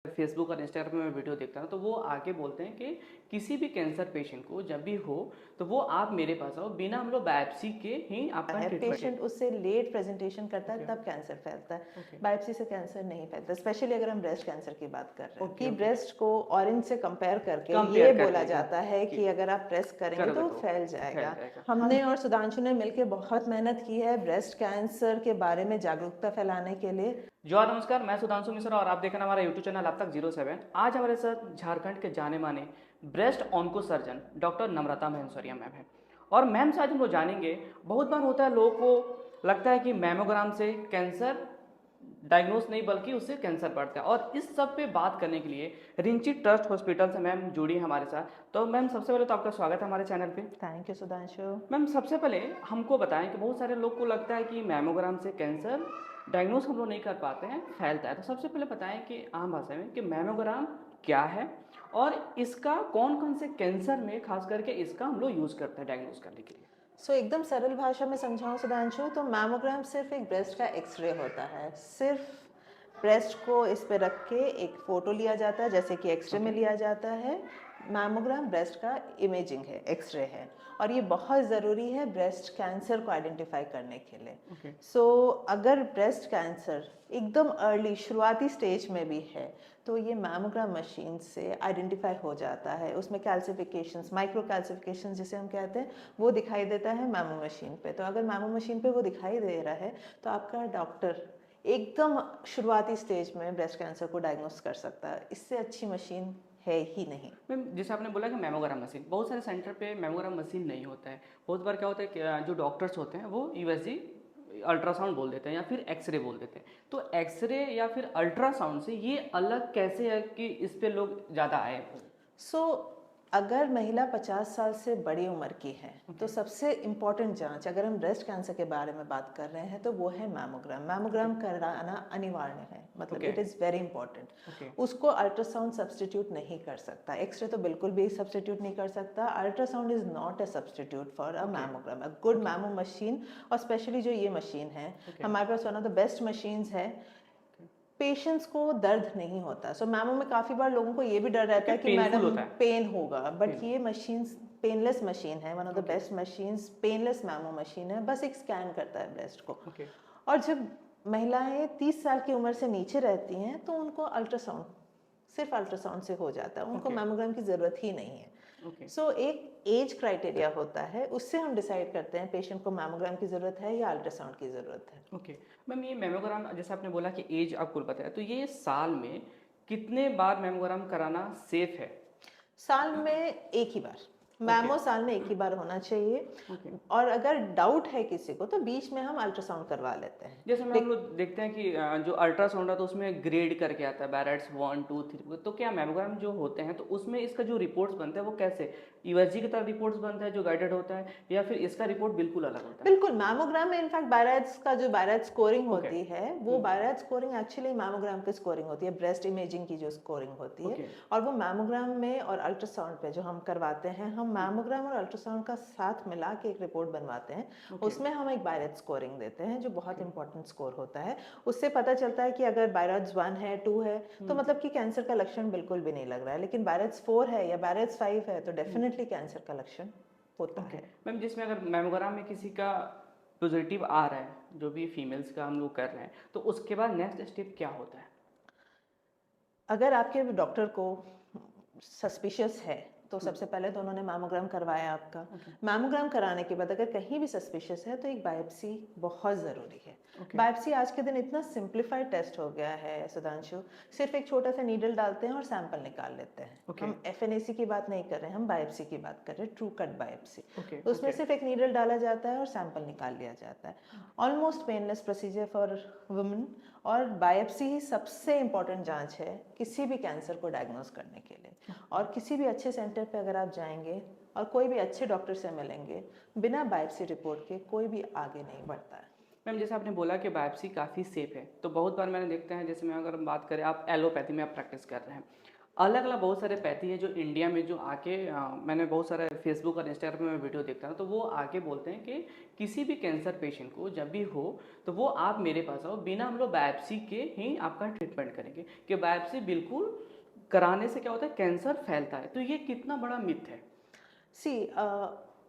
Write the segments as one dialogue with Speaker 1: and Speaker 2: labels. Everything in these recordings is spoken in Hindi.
Speaker 1: फेसबुक और इंस्टाग्राम पे मैं वीडियो देखता हूँ तो वो आके बोलते हैं कि किसी भी कैंसर पेशेंट को जब भी हो तो वो आप मेरे पास आओ, बिना हम लोग बायोप्सी के ही आपका
Speaker 2: है
Speaker 1: ट्रीटमेंट।
Speaker 2: पेशेंट उससे लेट प्रेजेंटेशन करता है
Speaker 1: ओके
Speaker 2: तब कैंसर फैलता है।
Speaker 1: ओके
Speaker 2: बायोप्सी से कैंसर नहीं फैलता, स्पेशली अगर हम ब्रेस्ट कैंसर की बात कर रहे हैं
Speaker 1: ओके
Speaker 2: कि
Speaker 1: ओके
Speaker 2: ब्रेस्ट को ऑरेंज से कंपेयर करके ये
Speaker 1: कंपेयर
Speaker 2: बोला
Speaker 1: करके
Speaker 2: जाता है
Speaker 1: कि
Speaker 2: कि अगर आप प्रेस करेंगे
Speaker 1: करोगे
Speaker 2: तो
Speaker 1: तो
Speaker 2: फैल
Speaker 1: फैल
Speaker 2: जाएगा।
Speaker 1: जाएगा।
Speaker 2: हमने और सुधांशु ने मिलकर बहुत मेहनत की है ब्रेस्ट कैंसर के बारे में जागरूकता फैलाने के लिए।
Speaker 1: जो नमस्कार, मैं सुधांशु मिश्रा और आप देख रहे हैं हमारा यूट्यूब चैनल अब तक 07। आज हमारे साथ झारखंड के जाने माने ब्रेस्ट ऑन्को सर्जन डॉक्टर नम्रता महेश्वरिया मैम है। और मैम से आज हम लोग जानेंगे, बहुत बार होता है लोगों को लगता है कि मैमोग्राम से कैंसर डायग्नोस नहीं बल्कि उससे कैंसर बढ़ता है, और इस सब पे बात करने के लिए रिंची ट्रस्ट हॉस्पिटल से मैम जुड़ी है हमारे साथ। तो मैम सबसे पहले तो आपका स्वागत है हमारे चैनल पे।
Speaker 2: Thank you Sudhanshu.
Speaker 1: मैम सबसे पहले हमको बताएं कि बहुत सारे लोग को लगता है कि मैमोग्राम से कैंसर डायग्नोस हम लोग नहीं कर पाते हैं, फैलता है। तो सबसे पहले बताएं कि आम भाषा में कि मैमोग्राम क्या है और इसका कौन कौन से कैंसर में खास करके इसका हम लोग यूज़ करते हैं डायग्नोस करने के लिए।
Speaker 2: एकदम सरल भाषा में समझाऊं सुधांशु तो मैमोग्राम सिर्फ एक ब्रेस्ट का एक्सरे होता है। सिर्फ ब्रेस्ट को इस पे रख के एक फ़ोटो लिया जाता है जैसे कि एक्सरे में
Speaker 1: ओके
Speaker 2: लिया जाता है। मैमोग्राम ब्रेस्ट का इमेजिंग है, एक्सरे है, और ये बहुत ज़रूरी है ब्रेस्ट कैंसर को आइडेंटिफाई करने के लिए।
Speaker 1: ओके
Speaker 2: अगर ब्रेस्ट कैंसर एकदम अर्ली शुरुआती स्टेज में भी है तो ये मैमोग्राम मशीन से आइडेंटिफाई हो जाता है। उसमें कैल्सिफिकेशंस, माइक्रो कैल्सिफिकेशंस जिसे हम कहते हैं, वो दिखाई देता है मैमो मशीन पे। तो अगर मैमो मशीन पे वो दिखाई दे रहा है तो आपका डॉक्टर एकदम शुरुआती स्टेज में ब्रेस्ट कैंसर को डायग्नोस कर सकता है। इससे अच्छी मशीन है ही नहीं।
Speaker 1: मैम जैसे आपने बोला कि मैमोग्राम मशीन, बहुत सारे सेंटर पे मैमोग्राम मशीन नहीं होता है। बहुत बार क्या होता है कि जो डॉक्टर्स होते हैं वो यूएसजी अल्ट्रासाउंड बोल देते हैं या फिर एक्सरे बोल देते हैं। तो एक्सरे या फिर अल्ट्रासाउंड से ये अलग कैसे है कि इस पे लोग ज़्यादा आए।
Speaker 2: सो अगर महिला 50 साल से बड़ी उम्र की है तो सबसे इम्पॉर्टेंट जांच, अगर हम ब्रेस्ट कैंसर के बारे में बात कर रहे हैं, तो वो है मैमोग्राम। मैमोग्राम कराना अनिवार्य है, मतलब
Speaker 1: okay
Speaker 2: it is very important.
Speaker 1: Okay
Speaker 2: उसको अल्ट्रासाउंड सब्सटीट्यूट नहीं कर सकता, एक्सरे तो बिल्कुल भी सब्सटीट्यूट नहीं कर सकता। Ultrasound is not a substitute for a
Speaker 1: okay
Speaker 2: mammogram. A good mammo machine, और स्पेशली जो ये मशीन है
Speaker 1: ओके
Speaker 2: हमारे पास one of the best machines है। पेशेंट्स को दर्द नहीं होता। मैमो में काफ़ी बार लोगों को ये भी डर रहता
Speaker 1: ओके
Speaker 2: है कि
Speaker 1: पेनफुल
Speaker 2: मैडम
Speaker 1: होता है।
Speaker 2: पेन होगा, बट
Speaker 1: पेन
Speaker 2: ये मशीन पेनलेस मशीन है, one of the
Speaker 1: okay
Speaker 2: best machines. Painless memo machine है, बस एक स्कैन करता है ब्रेस्ट को।
Speaker 1: ओके
Speaker 2: और जब महिलाएं 30 साल की उम्र से नीचे रहती हैं तो उनको अल्ट्रासाउंड, सिर्फ अल्ट्रासाउंड से हो जाता है, उनको
Speaker 1: ओके
Speaker 2: मैमोग्राम की ज़रूरत ही नहीं है।
Speaker 1: ओके
Speaker 2: एक एज क्राइटेरिया होता है, उससे हम डिसाइड करते हैं पेशेंट को मैमोग्राम की ज़रूरत है या अल्ट्रासाउंड की ज़रूरत है।
Speaker 1: ओके। मैम ये मेमोग्राम जैसे आपने बोला कि एज आपको बताया, तो ये साल में कितने बार मेमोग्राम कराना सेफ है।
Speaker 2: साल में एक ही बार,
Speaker 1: ओके
Speaker 2: मैमो साल में एक ही बार होना चाहिए।
Speaker 1: ओके।
Speaker 2: और अगर डाउट है किसी को तो बीच में हम अल्ट्रासाउंड करवा लेते हैं।
Speaker 1: जैसे में हम लोग देखते हैं कि जो अल्ट्रासाउंड है तो उसमें ग्रेड करके आता है, बैरेट्स 1 2 3। तो क्या मेमोग्राम जो होते हैं तो उसमें इसका जो रिपोर्ट्स बनते हैं वो कैसे यूएसजी की तरह रिपोर्ट्स बनता है जो गाइडेड होता है, या फिर इसका रिपोर्ट बिल्कुल अलग होता है।
Speaker 2: बिल्कुल, मैमोग्राम में इनफैक्ट बायरैट्स का जो बायरैट स्कोरिंग
Speaker 1: ओके
Speaker 2: होती है, वो बायरैट स्कोरिंग एक्चुअली मैमोग्राम की स्कोरिंग होती है, ब्रेस्ट इमेजिंग की जो स्कोरिंग होती है।
Speaker 1: ओके
Speaker 2: और वो मैमोग्राम में और अल्ट्रासाउंड पे जो हम करवाते हैं, हम मैमोग्राम और अल्ट्रासाउंड का साथ मिला के एक रिपोर्ट बनवाते हैं।
Speaker 1: ओके
Speaker 2: उसमें हम एक बायरैट स्कोरिंग देते हैं जो बहुत
Speaker 1: ओके
Speaker 2: इंपॉर्टेंट स्कोर होता है। उससे पता चलता है कि अगर बायरैट्स 1 है, 2 है, तो मतलब कि कैंसर का लक्षण बिल्कुल भी नहीं लग रहा है। लेकिन बायरैट्स 4 है या बायरैट्स 5 है तो डेफिनेटली कैंसर का लक्षण होता
Speaker 1: ओके।
Speaker 2: है।
Speaker 1: मैम जिसमें अगर मेमोग्राम में किसी का पॉजिटिव आ रहा है, जो भी फीमेल्स का हम लोग कर रहे हैं, तो उसके बाद नेक्स्ट स्टेप क्या होता है।
Speaker 2: अगर आपके डॉक्टर को सस्पिशियस है तो सबसे पहले तो उन्होंने मैमोग्राम करवाया आपका।
Speaker 1: ओके
Speaker 2: मैमोग्राम कराने के बाद अगर कहीं भी सस्पिशियस है तो एक बायोप्सी बहुत ज़रूरी है।
Speaker 1: ओके
Speaker 2: बायोप्सी आज के दिन इतना सिंप्लीफाइड टेस्ट हो गया है सुधांशु, सिर्फ एक छोटा सा नीडल डालते हैं और सैंपल निकाल लेते हैं।
Speaker 1: ओके
Speaker 2: हम एफएनएसी की बात नहीं कर रहे हैं, हम बायोप्सी की बात कर रहे हैं, ट्रू कट बायोप्सी।
Speaker 1: ओके
Speaker 2: उसमें
Speaker 1: ओके
Speaker 2: सिर्फ एक नीडल डाला जाता है और सैंपल निकाल लिया जाता है। Almost painless procedure for women. और बायोप्सी ही सबसे इम्पॉर्टेंट जांच है किसी भी कैंसर को डायग्नोस करने के लिए। और किसी भी अच्छे सेंटर पे अगर आप जाएंगे और कोई भी अच्छे डॉक्टर से मिलेंगे, बिना बायोप्सी रिपोर्ट के कोई भी आगे नहीं बढ़ता है।
Speaker 1: मैम जैसे आपने बोला कि बायोप्सी काफ़ी सेफ है, तो बहुत बार मैंने देखते हैं, जैसे मैं अगर हम बात करें, आप एलोपैथी में आप प्रैक्टिस कर रहे हैं, अलग अलग बहुत सारे पैथी है जो इंडिया में जो आके मैंने बहुत सारे फेसबुक और इंस्टाग्राम में वीडियो देखता हूँ, तो वो आके बोलते हैं कि किसी भी कैंसर पेशेंट को जब भी हो तो वो आप मेरे पास आओ, बिना हम लोग बायोप्सी के ही आपका ट्रीटमेंट करेंगे। कि बायोप्सी बिल्कुल कराने से क्या होता है, कैंसर फैलता है। तो ये कितना बड़ा मिथ है।
Speaker 2: सी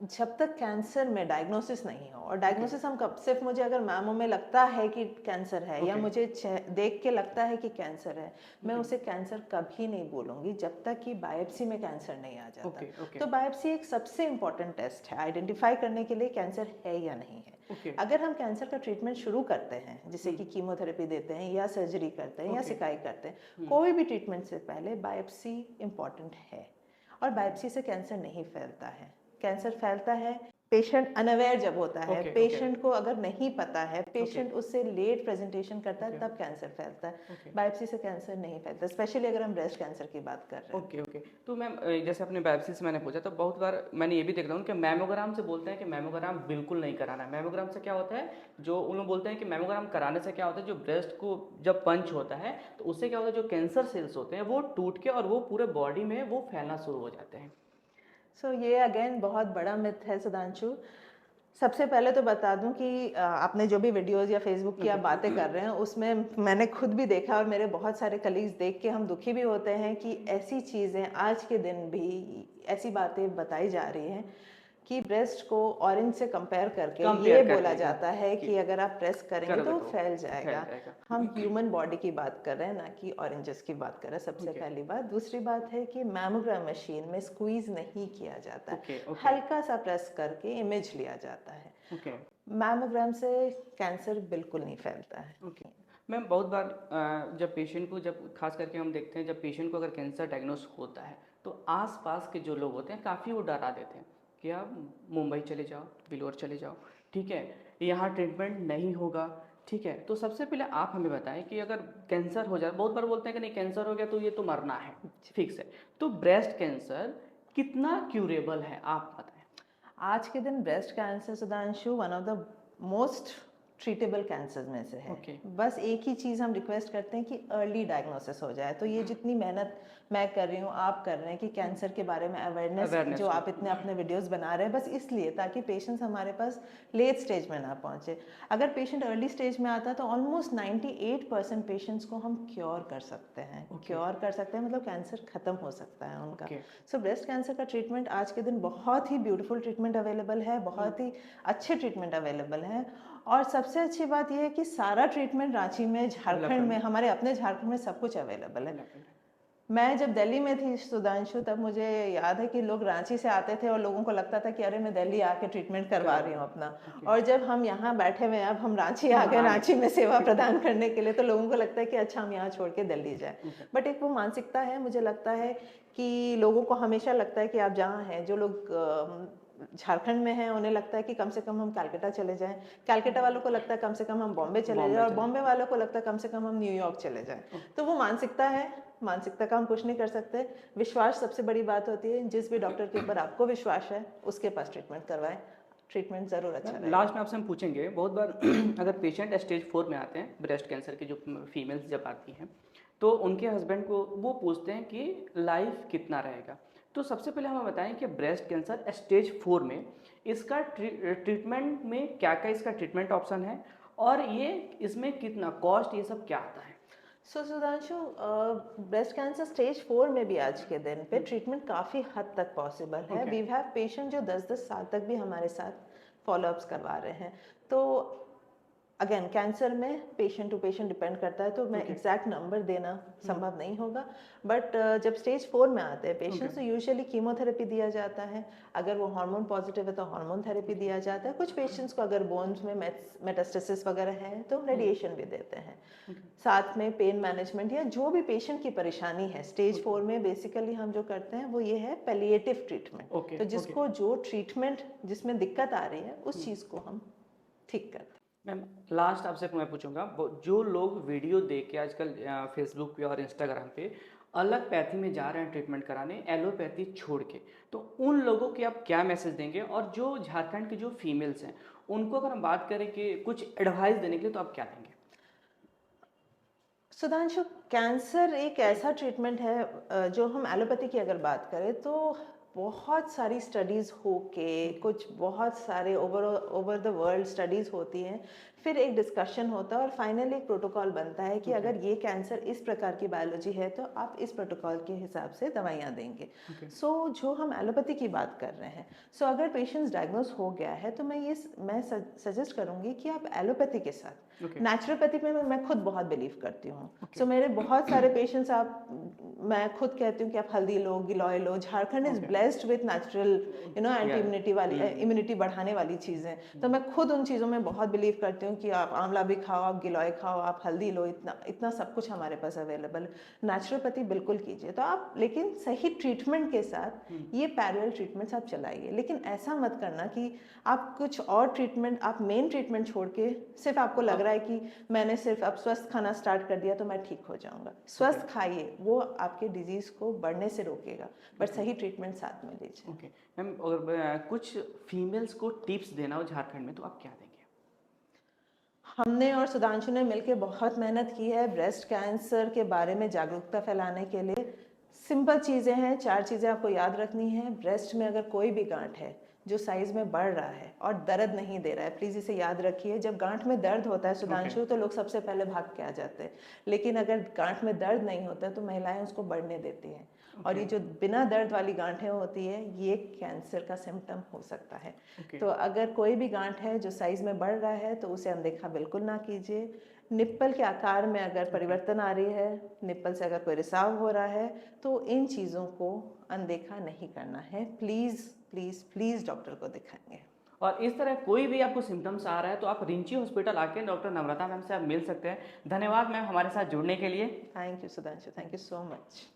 Speaker 2: जब तक कैंसर में डायग्नोसिस नहीं हो, और
Speaker 1: ओके
Speaker 2: डायग्नोसिस हम कब, सिर्फ मुझे अगर मैमो में लगता है कि कैंसर है या
Speaker 1: ओके
Speaker 2: मुझे देख के लगता है कि कैंसर है, मैं
Speaker 1: ओके
Speaker 2: उसे कैंसर कभी नहीं बोलूँगी जब तक कि बायोप्सी में कैंसर नहीं आ जाता।
Speaker 1: ओके ओके
Speaker 2: तो बायोप्सी एक सबसे इम्पॉर्टेंट टेस्ट है आइडेंटिफाई करने के लिए कैंसर है या नहीं है।
Speaker 1: ओके
Speaker 2: अगर हम कैंसर का ट्रीटमेंट शुरू करते हैं, जैसे कि कीमोथेरेपी देते हैं या सर्जरी करते हैं या
Speaker 1: ओके
Speaker 2: सिकाई करते हैं, कोई भी ट्रीटमेंट से पहले बायोप्सी इम्पॉर्टेंट है। और बायोप्सी से कैंसर नहीं फैलता है। कैंसर फैलता है पेशेंट अनअवेयर जब होता है,
Speaker 1: ओके ओके
Speaker 2: पेशेंट को अगर नहीं पता है,
Speaker 1: ओके
Speaker 2: पेशेंट उससे लेट प्रेजेंटेशन करता है,
Speaker 1: ओके
Speaker 2: तब कैंसर फैलता है।
Speaker 1: ओके
Speaker 2: बायोप्सी से कैंसर नहीं फैलता, स्पेशली अगर हम ब्रेस्ट कैंसर की बात कर रहे हैं।
Speaker 1: Okay okay. तो मैम जैसे अपने बायोप्सी से मैंने पूछा, तो बहुत बार मैंने ये भी देखा हूँ कि मैमोग्राम से बोलते हैं कि मैमोग्राम बिल्कुल नहीं कराना है। मैमोग्राम से क्या होता है, जो उन लोग बोलते हैं कि मैमोग्राम कराने से क्या होता है, जो ब्रेस्ट को जब पंच होता है तो उससे क्या होता है, जो कैंसर सेल्स होते हैं वो टूट के और वो पूरे बॉडी में वो फैलना शुरू हो जाते हैं।
Speaker 2: सो ये अगेन बहुत बड़ा मिथ है सुधांशु। सबसे पहले तो बता दूं कि आपने जो भी वीडियोस या फेसबुक की आप बातें कर रहे हैं, उसमें मैंने खुद भी देखा और मेरे बहुत सारे कलीग्स देख के हम दुखी भी होते हैं कि ऐसी चीज़ें आज के दिन भी, ऐसी बातें बताई जा रही हैं कि ब्रेस्ट को ऑरेंज से कंपेयर करके ये
Speaker 1: कंपेयर
Speaker 2: बोला
Speaker 1: करके
Speaker 2: जाता है
Speaker 1: कि
Speaker 2: कि अगर आप प्रेस करेंगे
Speaker 1: करोगे
Speaker 2: तो वो
Speaker 1: तो
Speaker 2: फैल
Speaker 1: फैल
Speaker 2: जाएगा।
Speaker 1: जाएगा।
Speaker 2: हम ह्यूमन बॉडी की बात कर रहे हैं, ना कि ऑरेंजेस की बात कर रहे हैं, सबसे
Speaker 1: ओके
Speaker 2: पहली बात। दूसरी बात है कि मैमोग्राम मशीन में स्क्वीज नहीं किया जाता है,
Speaker 1: ओके ओके
Speaker 2: हल्का सा प्रेस करके इमेज लिया जाता है।
Speaker 1: ओके
Speaker 2: मैमोग्राम से कैंसर बिल्कुल नहीं फैलता है।
Speaker 1: ओके। मैम बहुत बार जब पेशेंट को, जब खास करके हम देखते हैं जब पेशेंट को अगर कैंसर डायग्नोस होता है तो आसपास के जो लोग होते हैं काफ़ी वो डरा देते हैं कि आप मुंबई चले जाओ, बिलोर चले जाओ, ठीक है, यहाँ ट्रीटमेंट नहीं होगा। ठीक है, तो सबसे पहले आप हमें बताएं कि अगर कैंसर हो जाए, बहुत बार बोलते हैं कि नहीं कैंसर हो गया तो ये तो मरना है, फिक्स है। तो ब्रेस्ट कैंसर कितना क्यूरेबल है, आप बताएं।
Speaker 2: आज के दिन breast cancer Sudhanshu one of the most treatable cancer में से है।
Speaker 1: ओके
Speaker 2: बस एक ही चीज़ हम रिक्वेस्ट करते हैं कि अर्ली डायग्नोसिस हो जाए। तो ये जितनी मेहनत मैं कर रही हूँ, आप कर रहे हैं कि कैंसर के बारे में अवेयरनेस
Speaker 1: अवेयरनेस
Speaker 2: जो
Speaker 1: हो।
Speaker 2: आप इतने अपने वीडियोस बना रहे हैं, बस इसलिए ताकि पेशेंट्स हमारे पास लेट स्टेज में ना पहुँचे। अगर पेशेंट अर्ली स्टेज में आता है तो ऑलमोस्ट 98% पेशेंट्स को हम क्योर कर सकते हैं।
Speaker 1: ओके
Speaker 2: क्योर कर सकते हैं मतलब कैंसर ख़त्म हो सकता है उनका।
Speaker 1: ओके
Speaker 2: सो ब्रेस्ट कैंसर का ट्रीटमेंट आज के दिन बहुत ही ब्यूटीफुल ट्रीटमेंट अवेलेबल है, बहुत ही अच्छे ट्रीटमेंट अवेलेबल हैं। और सबसे अच्छी बात यह है कि सारा ट्रीटमेंट रांची में, झारखंड में, हमारे अपने झारखंड में सब कुछ अवेलेबल है। मैं जब दिल्ली में थी सुधांशु, तब मुझे याद है कि लोग रांची से आते थे और लोगों को लगता था कि अरे मैं दिल्ली आके ट्रीटमेंट करवा रही हूँ अपना। और जब हम यहाँ बैठे हुए हैं, अब हम रांची आ गए रांची में सेवा प्रदान करने के लिए, तो लोगों को लगता है कि अच्छा हम यहाँ छोड़ के दिल्ली जाए। बट एक वो मानसिकता है, मुझे लगता है कि लोगों को हमेशा लगता है कि आप जहाँ हैं, जो लोग झारखंड में हैं उन्हें लगता है कि कम से कम हम कलकत्ता चले जाएं, कलकत्ता वालों को लगता है कम से कम हम बॉम्बे चले जाएं, और बॉम्बे वालों को लगता है कम से कम हम न्यूयॉर्क चले जाएं। तो वो मानसिकता है, मानसिकता का हम कुछ नहीं कर सकते। विश्वास सबसे बड़ी बात होती है। जिस भी डॉक्टर के ऊपर आपको विश्वास है उसके पास ट्रीटमेंट करवाएं, ट्रीटमेंट ज़रूर अच्छा रहेगा।
Speaker 1: लास्ट में आपसे हम पूछेंगे, बहुत बार अगर पेशेंट स्टेज 4 में आते हैं, ब्रेस्ट कैंसर की जो फीमेल्स जब आती हैं, तो उनके हस्बैंड को वो पूछते हैं कि लाइफ कितना रहेगा। तो सबसे पहले हमें बताएं कि ब्रेस्ट कैंसर स्टेज 4 में इसका ट्रीटमेंट में क्या क्या इसका ट्रीटमेंट ऑप्शन है, और ये इसमें कितना कॉस्ट, ये सब क्या आता है।
Speaker 2: सुधांशु, ब्रेस्ट कैंसर स्टेज 4 में भी आज के दिन पे ट्रीटमेंट काफ़ी हद तक पॉसिबल है। वी हैव पेशेंट जो 10-10 साल तक भी हमारे साथ फॉलोअप्स करवा रहे हैं। तो अगेन कैंसर में पेशेंट टू पेशेंट डिपेंड करता है, तो मैं एग्जैक्ट नंबर देना संभव नहीं होगा। बट जब स्टेज 4 में आते हैं पेशेंट्स, तो यूजुअली कीमोथेरेपी दिया जाता है। अगर वो हार्मोन पॉजिटिव है तो हार्मोन थेरेपी दिया जाता है। कुछ पेशेंट्स को अगर बोन्स में मेटास्टेसिस वगैरह है तो रेडिएशन भी देते हैं। साथ में पेन मैनेजमेंट या जो भी पेशेंट की परेशानी है, स्टेज 4 में बेसिकली हम जो करते हैं वो ये है पैलिएटिव ट्रीटमेंट। तो जिसको जो ट्रीटमेंट जिसमें दिक्कत आ रही है उस चीज़ को हम ठीक करते हैं।
Speaker 1: मैम लास्ट आपसे मैं पूछूंगा, जो लोग वीडियो देख के आजकल फेसबुक पे और इंस्टाग्राम पे अलग पैथी में जा रहे हैं ट्रीटमेंट कराने, एलोपैथी छोड़ के, तो उन लोगों के आप क्या मैसेज देंगे, और जो झारखंड की जो फीमेल्स हैं उनको अगर हम बात करें कि कुछ एडवाइस देने के लिए, तो आप क्या देंगे।
Speaker 2: सुधांशु, कैंसर एक ऐसा ट्रीटमेंट है जो हम एलोपैथी की अगर बात करें तो बहुत सारी स्टडीज़ होके कुछ बहुत सारे over over the world studies होती हैं, फिर एक डिस्कशन होता है और फाइनली एक प्रोटोकॉल बनता है कि
Speaker 1: ओके।
Speaker 2: अगर ये कैंसर इस प्रकार की बायोलॉजी है तो आप इस प्रोटोकॉल के हिसाब से दवाइयाँ देंगे।
Speaker 1: ओके।
Speaker 2: सो जो हम एलोपैथी की बात कर रहे हैं, सो अगर पेशेंट्स डायग्नोस हो गया है तो मैं सजेस्ट करूँगी कि आप एलोपैथी के साथ
Speaker 1: ओके।
Speaker 2: नेचुरोपैथी में मैं खुद बहुत बिलीव करती हूँ।
Speaker 1: ओके।
Speaker 2: सो मेरे बहुत सारे पेशेंट्स मैं खुद कहती हूँ कि आप हल्दी लो, गिलोय लो। Jharkhand is
Speaker 1: okay.
Speaker 2: Blessed with natural anti
Speaker 1: या
Speaker 2: इम्यूनिटी वाली इम्यूनिटी बढ़ाने वाली चीज़ें। तो मैं खुद उन चीज़ों में बहुत बिलीव करती हूँ कि आप आंवला भी खाओ, आप गिलोय खाओ, आप हल्दी लो, इतना इतना सब कुछ हमारे पास अवेलेबल है। नेचुरोपैथी बिल्कुल कीजिए तो आप, लेकिन सही ट्रीटमेंट के साथ ये पैरेलल ट्रीटमेंट्स आप चलाइए। लेकिन ऐसा मत करना कि आप कुछ और ट्रीटमेंट, आप मेन ट्रीटमेंट छोड़ के सिर्फ आपको लग रहा है कि मैंने सिर्फ अब स्वस्थ खाना स्टार्ट कर दिया तो मैं ठीक हो जाऊंगा। स्वस्थ खाइए, वो आपके डिजीज़ को बढ़ने से रोकेगा, बट सही ट्रीटमेंट साथ में लीजिए।
Speaker 1: ओके मैम, अगर कुछ फीमेल्स को टिप्स देना हो झारखंड में तो आप क्या देंगे?
Speaker 2: हमने और सुधांशु ने मिलकर बहुत मेहनत की है ब्रेस्ट कैंसर के बारे में जागरूकता फैलाने के लिए। सिंपल चीज़ें हैं, 4 चीज़ें आपको याद रखनी है। ब्रेस्ट में अगर कोई भी गांठ है जो साइज में बढ़ रहा है और दर्द नहीं दे रहा है, प्लीज़ इसे याद रखिए। जब गांठ में दर्द होता है सुधांशु, तो लोग सबसे पहले भाग के आ जाते हैं, लेकिन अगर गांठ में दर्द नहीं होता है तो महिलाएं उसको बढ़ने देती हैं। और ये जो बिना दर्द वाली गांठें होती है, ये कैंसर का सिम्टम हो सकता है।
Speaker 1: ओके।
Speaker 2: तो अगर कोई भी गांठ है जो साइज में बढ़ रहा है तो उसे अनदेखा बिल्कुल ना कीजिए। निप्पल के आकार में अगर परिवर्तन आ रही है, निप्पल से अगर कोई रिसाव हो रहा है, तो इन चीज़ों को अनदेखा नहीं करना है। प्लीज़ प्लीज़ प्लीज़ डॉक्टर को दिखाएंगे।
Speaker 1: और इस तरह कोई भी आपको सिम्टम्स आ रहा है तो आप रिंची हॉस्पिटल आके डॉक्टर नम्रता मैम से आप मिल सकते हैं। धन्यवाद मैम हमारे साथ जुड़ने के लिए।
Speaker 2: Thank you Sudhanshu, thank you so much.